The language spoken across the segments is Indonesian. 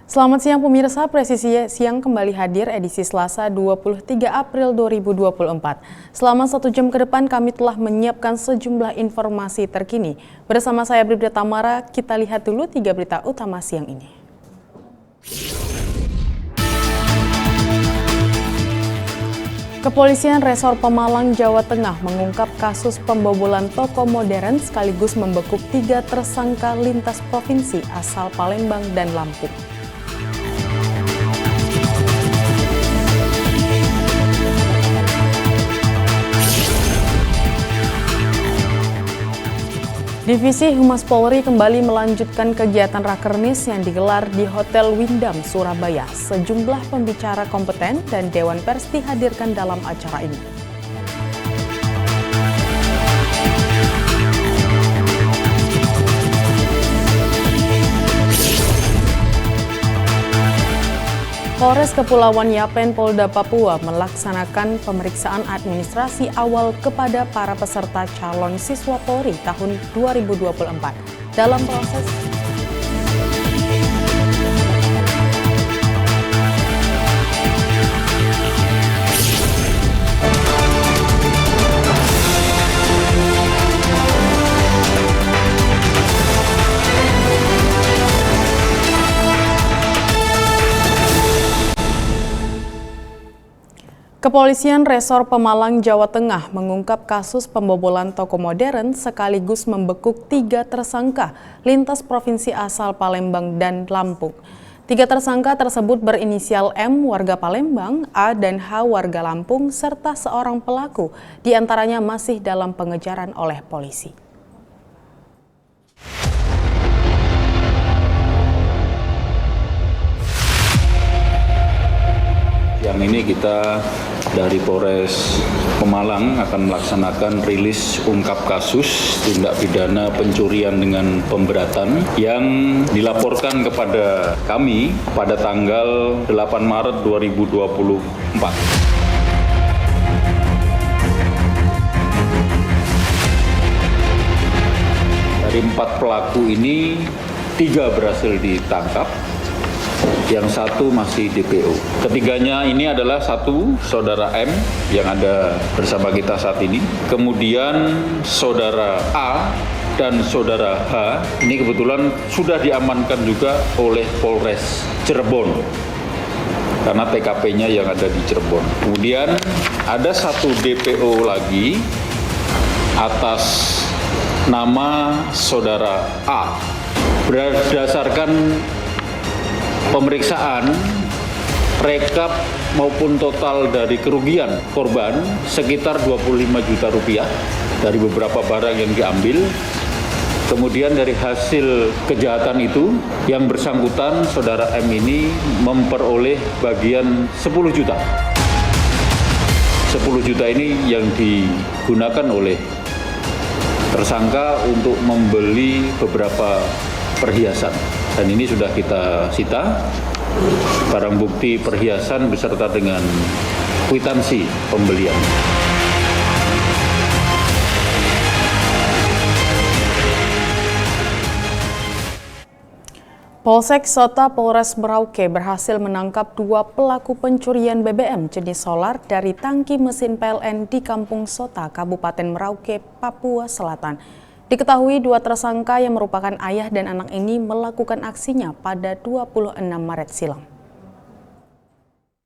Selamat siang pemirsa, Presisi Siang kembali hadir edisi Selasa 23 April 2024. Selama 1 jam ke depan kami telah menyiapkan sejumlah informasi terkini. Bersama saya Bribda Tamara, kita lihat dulu 3 berita utama siang ini. Kepolisian Resor Pemalang, Jawa Tengah mengungkap kasus pembobolan toko modern sekaligus membekuk 3 tersangka lintas provinsi asal Palembang dan Lampung. Divisi Humas Polri kembali melanjutkan kegiatan Rakernis yang digelar di Hotel Windam, Surabaya. Sejumlah pembicara kompeten dan Dewan Pers dihadirkan dalam acara ini. Polres Kepulauan Yapen Polda Papua melaksanakan pemeriksaan administrasi awal kepada para peserta calon siswa Polri tahun 2024. Dalam proses Kepolisian Resor Pemalang, Jawa Tengah mengungkap kasus pembobolan toko modern sekaligus membekuk 3 tersangka lintas provinsi asal Palembang dan Lampung. 3 tersangka tersebut berinisial M warga Palembang, A dan H warga Lampung, serta seorang pelaku diantaranya masih dalam pengejaran oleh polisi. Yang ini kita dari Polres Pemalang akan melaksanakan rilis ungkap kasus tindak pidana pencurian dengan pemberatan yang dilaporkan kepada kami pada tanggal 8 Maret 2024. Dari 4 pelaku ini, 3 berhasil ditangkap. Yang 1 masih DPO. Ketiganya ini adalah 1 saudara M yang ada bersama kita saat ini. Kemudian saudara A dan saudara H ini kebetulan sudah diamankan juga oleh Polres Cirebon karena TKP-nya yang ada di Cirebon. Kemudian ada 1 DPO lagi atas nama saudara A. Berdasarkan pemeriksaan, rekap maupun total dari kerugian korban sekitar 25 juta rupiah dari beberapa barang yang diambil. Kemudian dari hasil kejahatan itu, yang bersangkutan saudara M ini memperoleh bagian 10 juta. 10 juta ini yang digunakan oleh tersangka untuk membeli beberapa perhiasan. Dan ini sudah kita sita, barang bukti perhiasan beserta dengan kwitansi pembelian. Polsek Sota Polres Merauke berhasil menangkap 2 pelaku pencurian BBM jenis solar dari tangki mesin PLN di Kampung Sota, Kabupaten Merauke, Papua Selatan. Diketahui 2 tersangka yang merupakan ayah dan anak ini melakukan aksinya pada 26 Maret silam.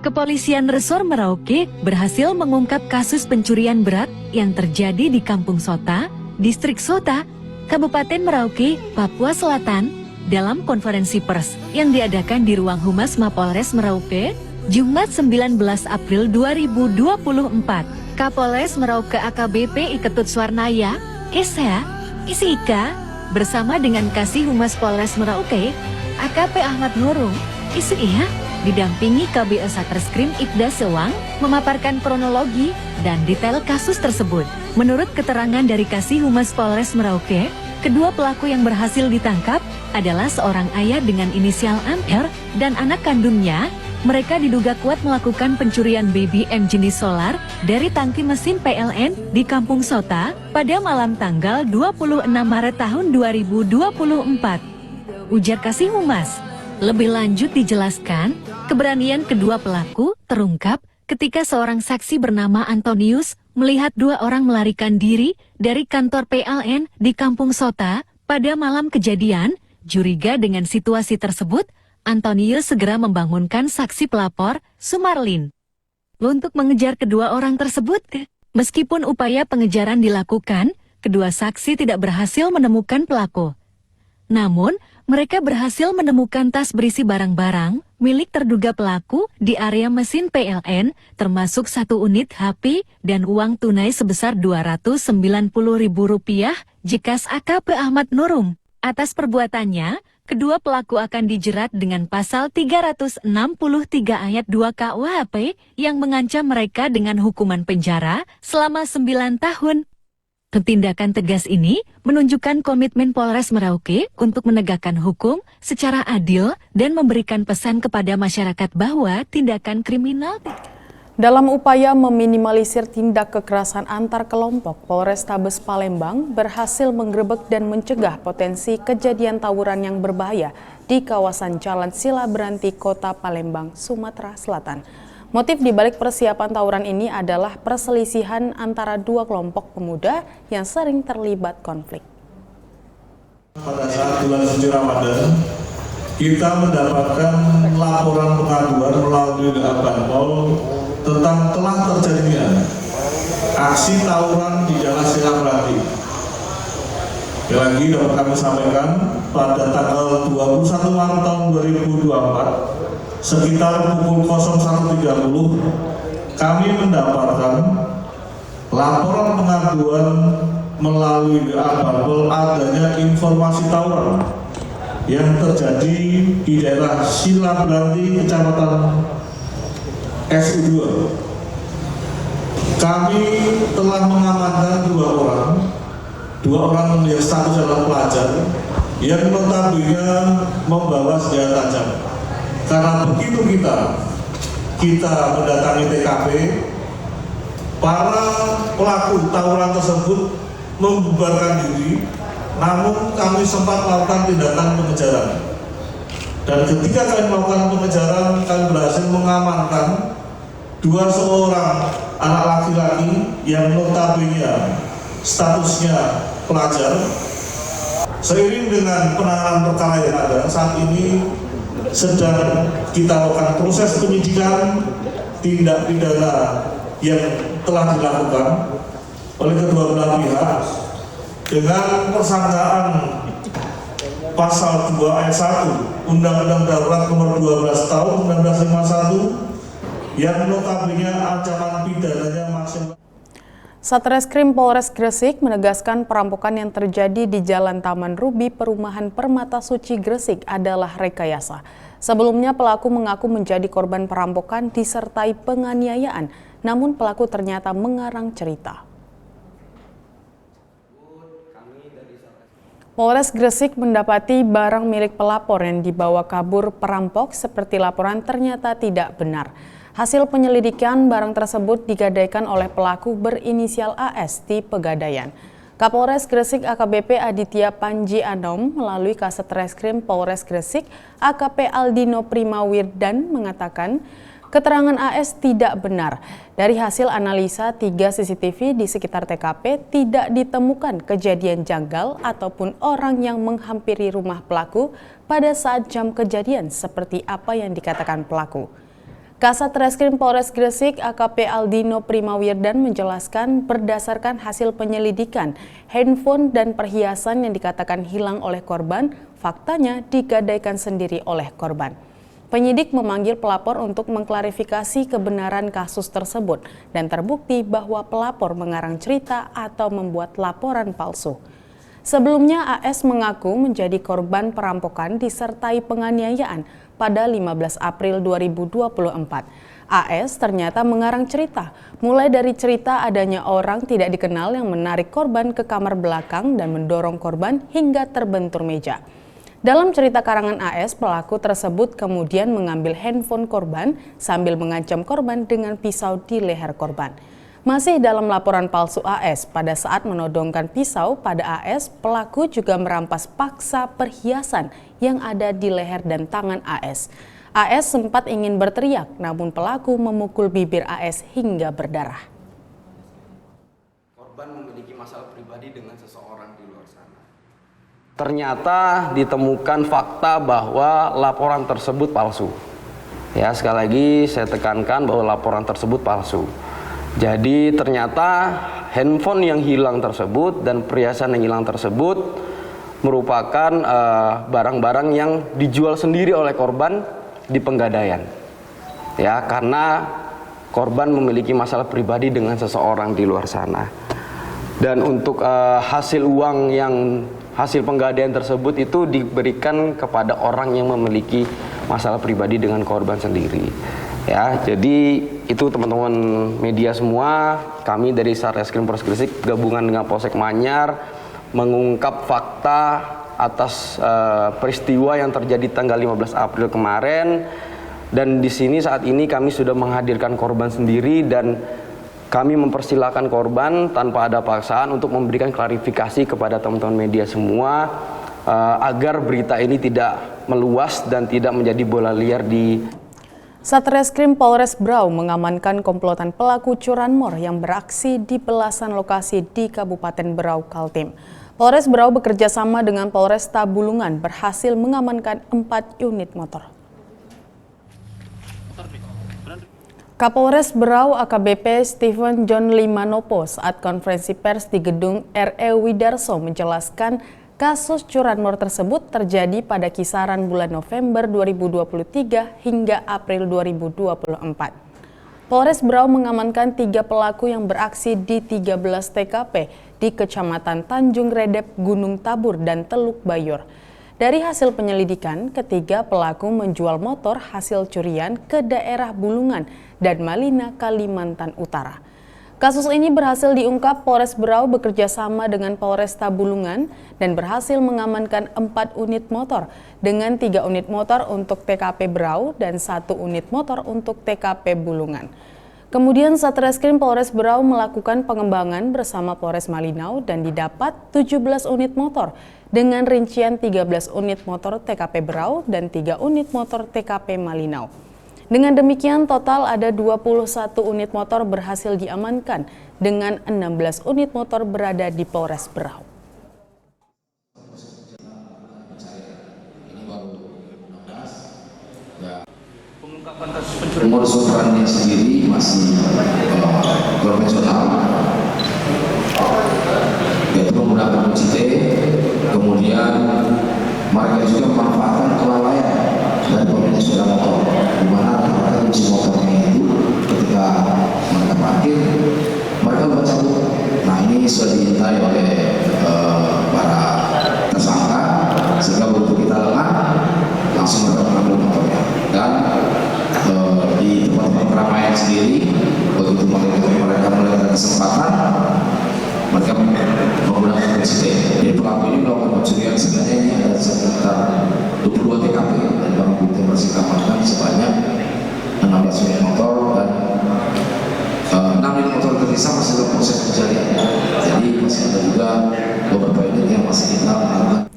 Kepolisian Resor Merauke berhasil mengungkap kasus pencurian berat yang terjadi di Kampung Sota, Distrik Sota, Kabupaten Merauke, Papua Selatan, dalam konferensi pers yang diadakan di Ruang Humas Mapolres Merauke, Jumat 19 April 2024. Kapolres Merauke AKBP Iketut Swarnaya, Esa, Isi Ika, bersama dengan Kasih Humas Polres Merauke, AKP Ahmad Nurung, Isi Iya, didampingi KBO Satreskrim Ibda Sewang, memaparkan kronologi dan detail kasus tersebut. Menurut keterangan dari Kasih Humas Polres Merauke, kedua pelaku yang berhasil ditangkap adalah seorang ayah dengan inisial Ampere dan anak kandungnya. Mereka diduga kuat melakukan pencurian BBM jenis solar dari tangki mesin PLN di Kampung Sota pada malam tanggal 26 Maret tahun 2024. Ujar Kasih Humas, Lebih lanjut dijelaskan, keberanian kedua pelaku terungkap ketika seorang saksi bernama Antonius melihat dua orang melarikan diri dari kantor PLN di Kampung Sota pada malam kejadian. Curiga dengan situasi tersebut, Antonius segera membangunkan saksi pelapor, Sumarlin, untuk mengejar kedua orang tersebut. Meskipun upaya pengejaran dilakukan, kedua saksi tidak berhasil menemukan pelaku. Namun, mereka berhasil menemukan tas berisi barang-barang milik terduga pelaku di area mesin PLN, termasuk 1 unit HP dan uang tunai sebesar Rp290.000 jekas AKP Ahmad Nurum. Atas perbuatannya, kedua pelaku akan dijerat dengan pasal 363 ayat 2 KUHP yang mengancam mereka dengan hukuman penjara selama 9 tahun. Tindakan tegas ini menunjukkan komitmen Polres Merauke untuk menegakkan hukum secara adil dan memberikan pesan kepada masyarakat bahwa tindakan kriminal. Dalam upaya meminimalisir tindak kekerasan antar kelompok, Polrestabes Palembang berhasil menggerebek dan mencegah potensi kejadian tawuran yang berbahaya di kawasan Jalan Silaberanti, Kota Palembang, Sumatera Selatan. Motif dibalik persiapan tawuran ini adalah perselisihan antara dua kelompok pemuda yang sering terlibat konflik. Pada saat bulan suci Ramadan, kita mendapatkan laporan pengaduan melalui Banpol tentang telah terjadinya aksi tawuran di Jalan Silaberanti. Lagi dapat kami sampaikan pada tanggal 21 Maret tahun 2024 sekitar pukul 01.30 kami mendapatkan laporan pengaduan melalui Banpol adanya informasi tawuran yang terjadi di daerah Silaberanti, Kecamatan SU2. Kami telah mengamankan dua orang yang status adalah pelajar yang notabene membawa senjata tajam. Karena begitu kita mendatangi TKP, para pelaku tawuran tersebut membubarkan diri, namun kami sempat melakukan tindakan pengejaran. Dan ketika kami melakukan pengejaran, kami berhasil mengamankan seorang anak laki-laki yang notabene statusnya pelajar. Seiring dengan penanganan perkara yang ada, saat ini sedang kita lakukan proses penyidikan tindak pidana yang telah dilakukan oleh kedua belah pihak dengan persangkaan pasal 2 ayat 1 Undang-Undang Darurat Nomor 12 Tahun 1951 yang notabene ancaman pidananya maksimal. Satreskrim Polres Gresik menegaskan perampokan yang terjadi di Jalan Taman Rubi, Perumahan Permata Suci Gresik adalah rekayasa. Sebelumnya pelaku mengaku menjadi korban perampokan disertai penganiayaan, namun pelaku ternyata mengarang cerita. Polres Gresik mendapati barang milik pelapor yang dibawa kabur perampok seperti laporan ternyata tidak benar. Hasil penyelidikan barang tersebut digadaikan oleh pelaku berinisial AS di Pegadaian. Kapolres Gresik AKBP Aditya Panji Anom melalui Kasat Reskrim Polres Gresik AKP Aldino Primawirdan mengatakan keterangan AS tidak benar. Dari hasil analisa 3 CCTV di sekitar TKP tidak ditemukan kejadian janggal ataupun orang yang menghampiri rumah pelaku pada saat jam kejadian seperti apa yang dikatakan pelaku. Kasat Reskrim Polres Gresik AKP Aldino Primawirdan menjelaskan berdasarkan hasil penyelidikan, handphone dan perhiasan yang dikatakan hilang oleh korban, faktanya digadaikan sendiri oleh korban. Penyidik memanggil pelapor untuk mengklarifikasi kebenaran kasus tersebut dan terbukti bahwa pelapor mengarang cerita atau membuat laporan palsu. Sebelumnya AS mengaku menjadi korban perampokan disertai penganiayaan pada 15 April 2024. AS ternyata mengarang cerita, mulai dari cerita adanya orang tidak dikenal yang menarik korban ke kamar belakang dan mendorong korban hingga terbentur meja. Dalam cerita karangan AS, pelaku tersebut kemudian mengambil handphone korban sambil mengancam korban dengan pisau di leher korban. Masih dalam laporan palsu AS, pada saat menodongkan pisau pada AS, pelaku juga merampas paksa perhiasan yang ada di leher dan tangan AS. AS sempat ingin berteriak, namun pelaku memukul bibir AS hingga berdarah. Korban memiliki masalah pribadi dengan seseorang di luar sana. Ternyata ditemukan fakta bahwa laporan tersebut palsu. Ya, sekali lagi saya tekankan bahwa laporan tersebut palsu. Jadi ternyata handphone yang hilang tersebut dan perhiasan yang hilang tersebut merupakan barang-barang yang dijual sendiri oleh korban di Penggadaian. Ya, karena korban memiliki masalah pribadi dengan seseorang di luar sana. Dan untuk hasil uang yang hasil penggadaian tersebut itu diberikan kepada orang yang memiliki masalah pribadi dengan korban sendiri. Ya, jadi itu teman-teman media semua, kami dari Satreskrim Polres Gresik gabungan dengan Polsek Manyar mengungkap fakta atas peristiwa yang terjadi tanggal 15 April kemarin, dan di sini saat ini kami sudah menghadirkan korban sendiri dan kami mempersilahkan korban tanpa ada paksaan untuk memberikan klarifikasi kepada teman-teman media semua agar berita ini tidak meluas dan tidak menjadi bola liar di Satreskrim Polres Berau mengamankan komplotan pelaku curanmor yang beraksi di belasan lokasi di Kabupaten Berau, Kaltim. Polres Berau bekerja sama dengan Polresta Bulungan berhasil mengamankan 4 unit motor. Kapolres Berau AKBP Stephen John Limanopo saat konferensi pers di gedung RE Widarso menjelaskan kasus curanmor tersebut terjadi pada kisaran bulan November 2023 hingga April 2024. Polres Berau mengamankan 3 pelaku yang beraksi di 13 TKP di Kecamatan Tanjung Redep, Gunung Tabur, dan Teluk Bayur. Dari hasil penyelidikan, ketiga pelaku menjual motor hasil curian ke daerah Bulungan dan Malina, Kalimantan Utara. Kasus ini berhasil diungkap Polres Berau bekerja sama dengan Polresta Bulungan dan berhasil mengamankan 4 unit motor dengan 3 unit motor untuk TKP Berau dan 1 unit motor untuk TKP Bulungan. Kemudian Satreskrim Polres Berau melakukan pengembangan bersama Polres Malinau dan didapat 17 unit motor dengan rincian 13 unit motor TKP Berau dan 3 unit motor TKP Malinau. Dengan demikian total ada 21 unit motor berhasil diamankan dengan 16 unit motor berada di Polres Berau. Modus operandi sendiri masih konvensional, yaitu menggunakan kunci T, kemudian mereka juga memanfaatkan kelalaian dari pemilik sepeda motor, di mana mereka kunci motornya itu ketika mereka parkir, mereka mencabut. Nah, ini sudah diintai oleh para tersangka, sehingga begitu kita lengah, langsung mereka mengambil motornya. Dan di tempat-tempat keramaian sendiri, begitu mereka melihat kesempatan, mereka menggunakan kunci T. Jadi pelaku ini melakukan pencurian sebenarnya ini ada sekitar 22 TKP dan barang bukti yang masih diamankan sebanyak 16 unit motor dan 6 unit motor tersisa masih dalam proses pencarian. Jadi masih ada juga beberapa unit yang masih kita lakukan.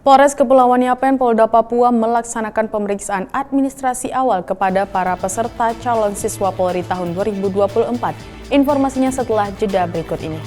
Polres Kepulauan Yapen Polda Papua melaksanakan pemeriksaan administrasi awal kepada para peserta calon siswa Polri tahun 2024. Informasinya setelah jeda berikut ini.